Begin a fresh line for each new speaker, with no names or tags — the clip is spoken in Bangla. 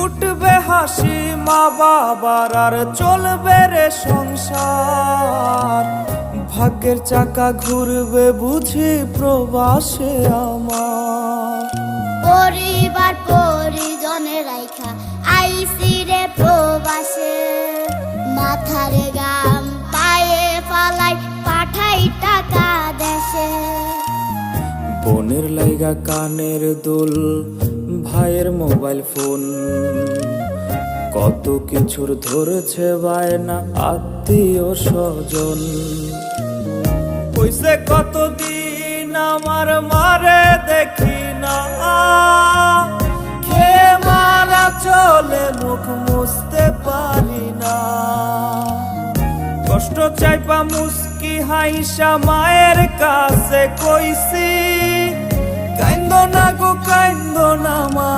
উঠবে হাসি মা বাবার আর চলবে রে সংসার। ভাগ্যের চাকা ঘুরবে বুঝি প্রবাসে আমার।
পরিবার পরিজনে রাইখা আইসি রে প্রবাসে, মাথারে গাম পায়ে ফালাই পাঠাই টাকা দেশে।
বোনের লাইগা কানের দুল, ভাইয়ের মোবাইল ফোন, কত কিছুর ধরেছে বায়না আত্মীয় স্বজন। কইছে কতদিন আমার মারে দেখি না, খেয়ে মারা চলে মুখ মুছতে পারি না। কষ্ট চাইপা মুস্কি হাইসা মায়ের কাছে কইছি, কাইন্দ না গো কাইন্দ না মা।